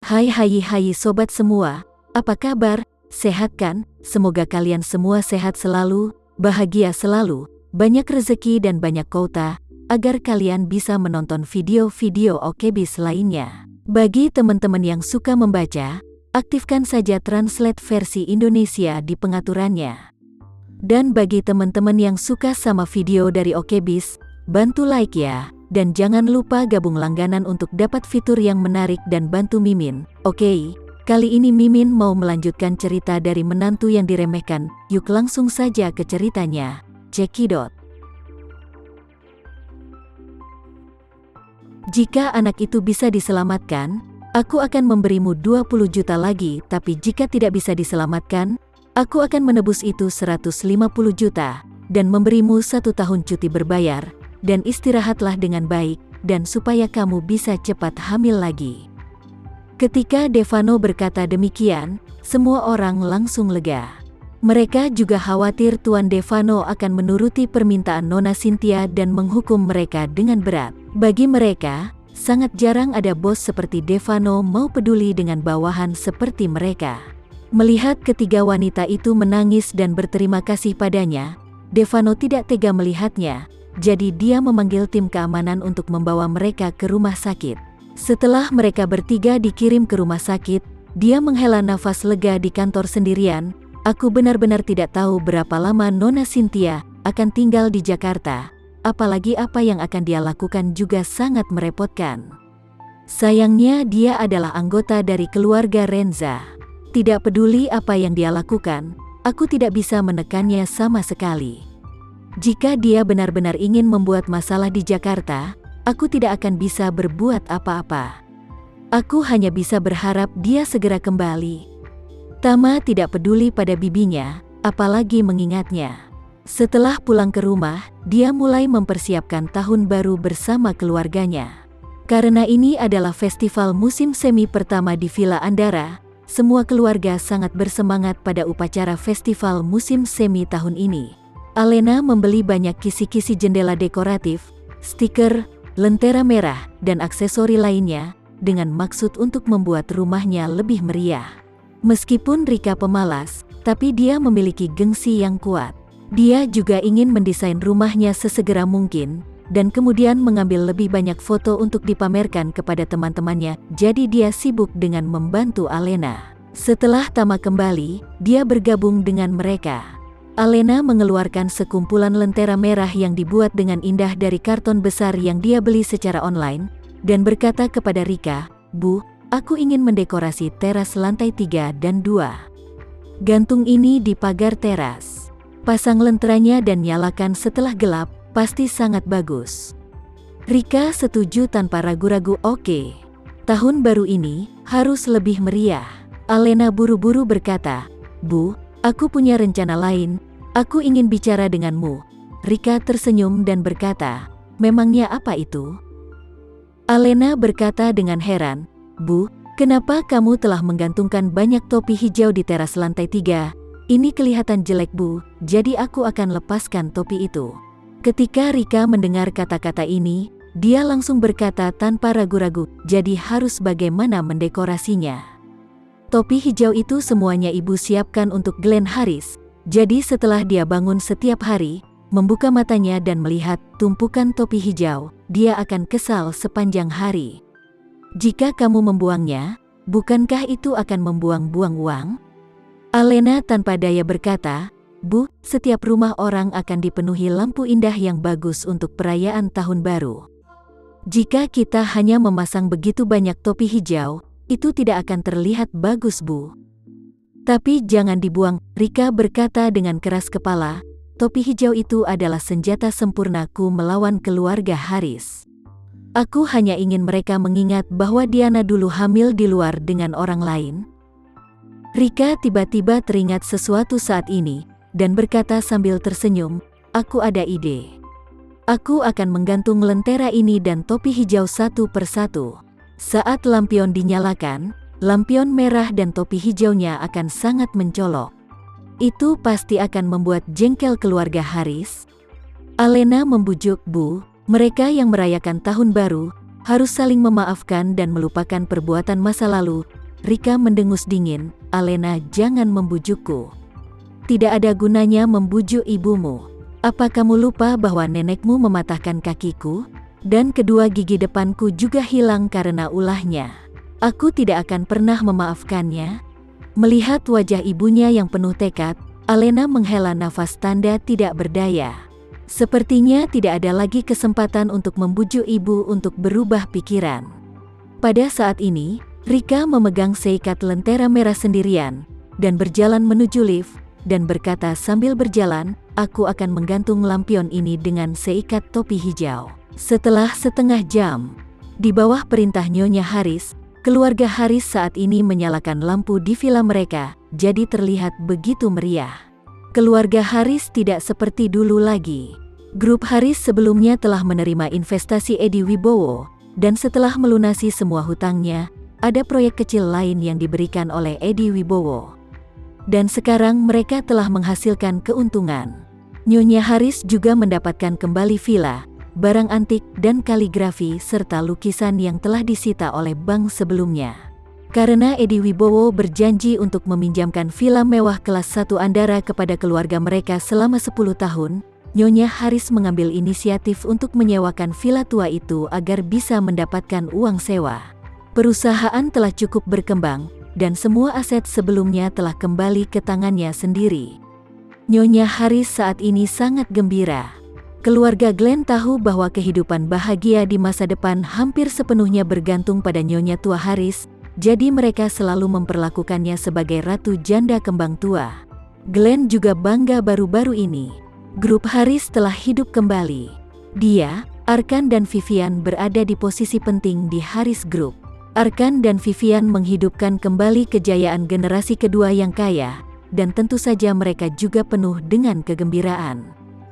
Hai sobat semua, apa kabar? Sehat kan? Semoga kalian semua sehat selalu, bahagia selalu, banyak rezeki dan banyak kota, agar kalian bisa menonton video-video OKBIS lainnya. Bagi teman-teman yang suka membaca, aktifkan saja translate versi Indonesia di pengaturannya. Dan bagi teman-teman yang suka sama video dari OKBIS, bantu like ya. Dan jangan lupa gabung langganan untuk dapat fitur yang menarik dan bantu Mimin. Oke, kali ini Mimin mau melanjutkan cerita dari menantu yang diremehkan. Yuk langsung saja ke ceritanya. Cekidot. Jika anak itu bisa diselamatkan, aku akan memberimu 20 juta lagi. Tapi jika tidak bisa diselamatkan, aku akan menebus itu 150 juta. Dan memberimu 1 tahun cuti berbayar. Dan istirahatlah dengan baik, dan supaya kamu bisa cepat hamil lagi. Ketika Devano berkata demikian, semua orang langsung lega. Mereka juga khawatir Tuan Devano akan menuruti permintaan Nona Cynthia dan menghukum mereka dengan berat. Bagi mereka, sangat jarang ada bos seperti Devano mau peduli dengan bawahan seperti mereka. Melihat ketiga wanita itu menangis dan berterima kasih padanya, Devano tidak tega melihatnya. Jadi dia memanggil tim keamanan untuk membawa mereka ke rumah sakit. Setelah mereka bertiga dikirim ke rumah sakit, dia menghela nafas lega di kantor sendirian. Aku benar-benar tidak tahu berapa lama Nona Cynthia akan tinggal di Jakarta. Apalagi apa yang akan dia lakukan juga sangat merepotkan. Sayangnya dia adalah anggota dari keluarga Renza. Tidak peduli apa yang dia lakukan, aku tidak bisa menekannya sama sekali. Jika dia benar-benar ingin membuat masalah di Jakarta, aku tidak akan bisa berbuat apa-apa. Aku hanya bisa berharap dia segera kembali. Tama tidak peduli pada bibinya, apalagi mengingatnya. Setelah pulang ke rumah, dia mulai mempersiapkan tahun baru bersama keluarganya. Karena ini adalah festival musim semi pertama di Villa Andara, semua keluarga sangat bersemangat pada upacara festival musim semi tahun ini. Alena membeli banyak kisi-kisi jendela dekoratif, stiker, lentera merah, dan aksesori lainnya, dengan maksud untuk membuat rumahnya lebih meriah. Meskipun Rika pemalas, tapi dia memiliki gengsi yang kuat. Dia juga ingin mendesain rumahnya sesegera mungkin, dan kemudian mengambil lebih banyak foto untuk dipamerkan kepada teman-temannya, jadi dia sibuk dengan membantu Alena. Setelah Tama kembali, dia bergabung dengan mereka. Alena mengeluarkan sekumpulan lentera merah yang dibuat dengan indah dari karton besar yang dia beli secara online, dan berkata kepada Rika, "Bu, aku ingin mendekorasi teras lantai 3 dan 2. Gantung ini di pagar teras. Pasang lenteranya dan nyalakan setelah gelap, pasti sangat bagus." Rika setuju tanpa ragu-ragu. Oke. Tahun baru ini harus lebih meriah. Alena buru-buru berkata, "Bu, aku punya rencana lain. Aku ingin bicara denganmu." Rika tersenyum dan berkata, "Memangnya apa itu?" Alena berkata dengan heran, "Bu, kenapa kamu telah menggantungkan banyak topi hijau di teras lantai 3? Ini kelihatan jelek, Bu, jadi aku akan lepaskan topi itu." Ketika Rika mendengar kata-kata ini, dia langsung berkata tanpa ragu-ragu, "Jadi harus bagaimana mendekorasinya?" Topi hijau itu semuanya ibu siapkan untuk Glenn Harris. Jadi setelah dia bangun setiap hari, membuka matanya dan melihat tumpukan topi hijau, dia akan kesal sepanjang hari. "Jika kamu membuangnya, bukankah itu akan membuang-buang uang?" Alena tanpa daya berkata, "Bu, setiap rumah orang akan dipenuhi lampu indah yang bagus untuk perayaan tahun baru. Jika kita hanya memasang begitu banyak topi hijau, itu tidak akan terlihat bagus, Bu." "Tapi jangan dibuang," Rika berkata dengan keras kepala. "Topi hijau itu adalah senjata sempurnaku melawan keluarga Haris. Aku hanya ingin mereka mengingat bahwa Diana dulu hamil di luar dengan orang lain." Rika tiba-tiba teringat sesuatu saat ini, dan berkata sambil tersenyum, "Aku ada ide. Aku akan menggantung lentera ini dan topi hijau satu persatu. Saat lampion dinyalakan, lampion merah dan topi hijaunya akan sangat mencolok. Itu pasti akan membuat jengkel keluarga Haris." Alena membujuk, "Bu, mereka yang merayakan tahun baru harus saling memaafkan dan melupakan perbuatan masa lalu. Rika mendengus dingin, "Alena, jangan membujukku. Tidak ada gunanya membujuk ibumu. Apa kamu lupa bahwa nenekmu mematahkan kakiku? Dan kedua gigi depanku juga hilang karena ulahnya. Aku tidak akan pernah memaafkannya." Melihat wajah ibunya yang penuh tekad, Alena menghela nafas tanda tidak berdaya. Sepertinya tidak ada lagi kesempatan untuk membujuk ibu untuk berubah pikiran. Pada saat ini, Rika memegang seikat lentera merah sendirian, dan berjalan menuju lift, dan berkata sambil berjalan, "Aku akan menggantung lampion ini dengan seikat topi hijau." Setelah setengah jam, di bawah perintah Nyonya Haris, keluarga Haris saat ini menyalakan lampu di villa mereka, jadi terlihat begitu meriah. Keluarga Haris tidak seperti dulu lagi. Grup Haris sebelumnya telah menerima investasi Edi Wibowo, dan setelah melunasi semua hutangnya, ada proyek kecil lain yang diberikan oleh Edi Wibowo. Dan sekarang mereka telah menghasilkan keuntungan. Nyonya Haris juga mendapatkan kembali villa, barang antik dan kaligrafi serta lukisan yang telah disita oleh bank sebelumnya. Karena Edi Wibowo berjanji untuk meminjamkan villa mewah kelas 1 Andara kepada keluarga mereka selama 10 tahun, Nyonya Haris mengambil inisiatif untuk menyewakan villa tua itu agar bisa mendapatkan uang sewa. Perusahaan telah cukup berkembang, dan semua aset sebelumnya telah kembali ke tangannya sendiri. Nyonya Haris saat ini sangat gembira. Keluarga Glenn tahu bahwa kehidupan bahagia di masa depan hampir sepenuhnya bergantung pada Nyonya tua Haris, jadi mereka selalu memperlakukannya sebagai ratu janda kembang tua. Glenn juga bangga baru-baru ini. Grup Haris telah hidup kembali. Dia, Arkan dan Vivian berada di posisi penting di Haris Group. Arkan dan Vivian menghidupkan kembali kejayaan generasi kedua yang kaya, dan tentu saja mereka juga penuh dengan kegembiraan.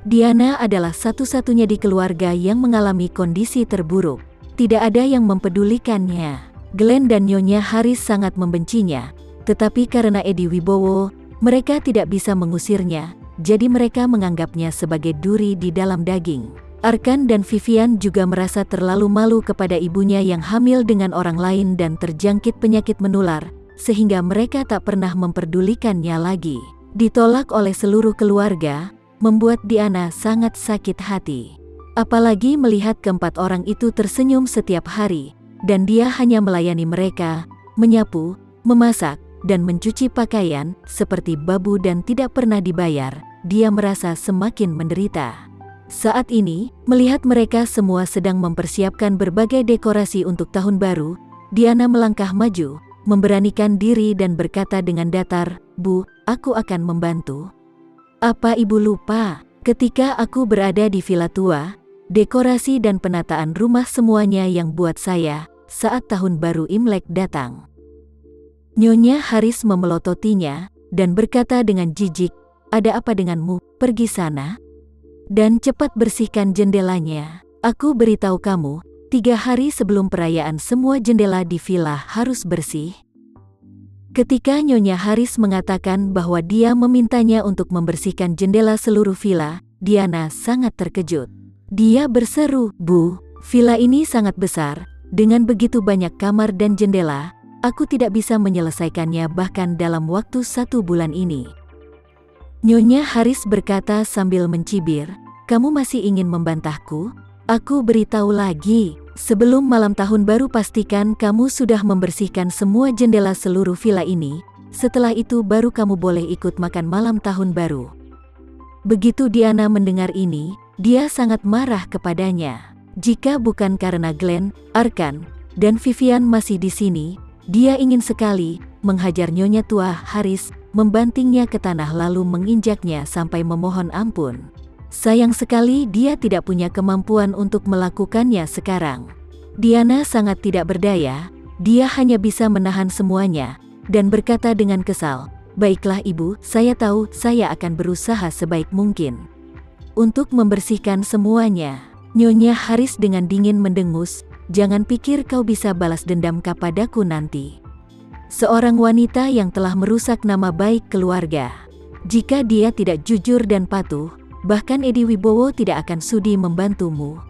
Diana adalah satu-satunya di keluarga yang mengalami kondisi terburuk. Tidak ada yang mempedulikannya. Glenn dan Nyonya Haris sangat membencinya, tetapi karena Edi Wibowo, mereka tidak bisa mengusirnya, jadi mereka menganggapnya sebagai duri di dalam daging. Arkan dan Vivian juga merasa terlalu malu kepada ibunya yang hamil dengan orang lain dan terjangkit penyakit menular, sehingga mereka tak pernah memperdulikannya lagi. Ditolak oleh seluruh keluarga, membuat Diana sangat sakit hati. Apalagi melihat keempat orang itu tersenyum setiap hari, dan dia hanya melayani mereka, menyapu, memasak, dan mencuci pakaian, seperti babu dan tidak pernah dibayar. Dia merasa semakin menderita. Saat ini, melihat mereka semua sedang mempersiapkan berbagai dekorasi untuk tahun baru, Diana melangkah maju, memberanikan diri dan berkata dengan datar, "Bu, aku akan membantu." "Apa ibu lupa? Ketika aku berada di villa tua, dekorasi dan penataan rumah semuanya yang buat saya saat tahun baru Imlek datang." Nyonya Haris memelototinya dan berkata dengan jijik, "Ada apa denganmu? Pergi sana dan cepat bersihkan jendelanya. Aku beritahu kamu, 3 hari sebelum perayaan semua jendela di villa harus bersih." Ketika Nyonya Haris mengatakan bahwa dia memintanya untuk membersihkan jendela seluruh villa, Diana sangat terkejut. Dia berseru, "Bu, villa ini sangat besar, dengan begitu banyak kamar dan jendela, aku tidak bisa menyelesaikannya bahkan dalam waktu 1 bulan ini." Nyonya Haris berkata sambil mencibir, "Kamu masih ingin membantahku? Aku beritahu lagi, sebelum malam tahun baru pastikan kamu sudah membersihkan semua jendela seluruh villa ini, setelah itu baru kamu boleh ikut makan malam tahun baru." Begitu Diana mendengar ini, dia sangat marah kepadanya. Jika bukan karena Glenn, Arkan, dan Vivian masih di sini, dia ingin sekali menghajar Nyonya tua Haris, membantingnya ke tanah lalu menginjaknya sampai memohon ampun. Sayang sekali dia tidak punya kemampuan untuk melakukannya sekarang. Diana sangat tidak berdaya, dia hanya bisa menahan semuanya, dan berkata dengan kesal, "Baiklah ibu, saya tahu, saya akan berusaha sebaik mungkin untuk membersihkan semuanya." Nyonya Haris dengan dingin mendengus, "Jangan pikir kau bisa balas dendam kepadaku nanti. Seorang wanita yang telah merusak nama baik keluarga. Jika dia tidak jujur dan patuh, bahkan Edi Wibowo tidak akan sudi membantumu."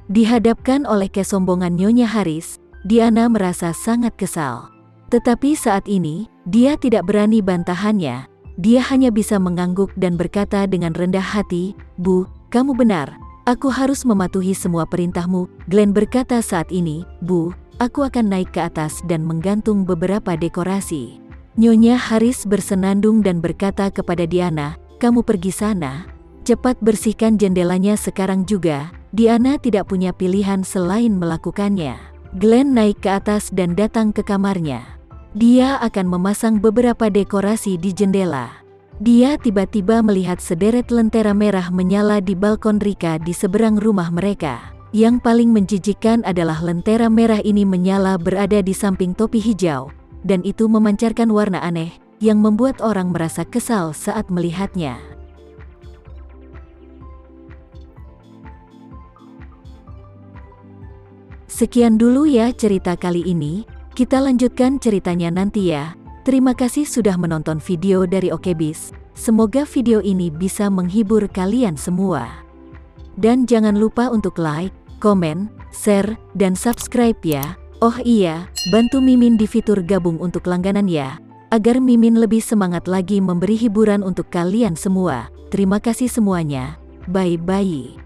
Dihadapkan oleh kesombongan Nyonya Haris, Diana merasa sangat kesal. Tetapi saat ini, dia tidak berani bantahannya. Dia hanya bisa mengangguk dan berkata dengan rendah hati, "Bu, kamu benar. Aku harus mematuhi semua perintahmu." Glenn berkata saat ini, "Bu, aku akan naik ke atas dan menggantung beberapa dekorasi." Nyonya Haris bersenandung dan berkata kepada Diana, "Kamu pergi sana. Cepat bersihkan jendelanya sekarang juga." Diana tidak punya pilihan selain melakukannya. Glenn naik ke atas dan datang ke kamarnya. Dia akan memasang beberapa dekorasi di jendela. Dia tiba-tiba melihat sederet lentera merah menyala di balkon Rika di seberang rumah mereka. Yang paling menjijikkan adalah lentera merah ini menyala berada di samping topi hijau, dan itu memancarkan warna aneh yang membuat orang merasa kesal saat melihatnya. Sekian dulu ya cerita kali ini. Kita lanjutkan ceritanya nanti ya. Terima kasih sudah menonton video dari Okebis. Semoga video ini bisa menghibur kalian semua. Dan jangan lupa untuk like, komen, share, dan subscribe ya. Oh iya, bantu Mimin di fitur gabung untuk langganan ya, agar Mimin lebih semangat lagi memberi hiburan untuk kalian semua. Terima kasih semuanya. Bye-bye.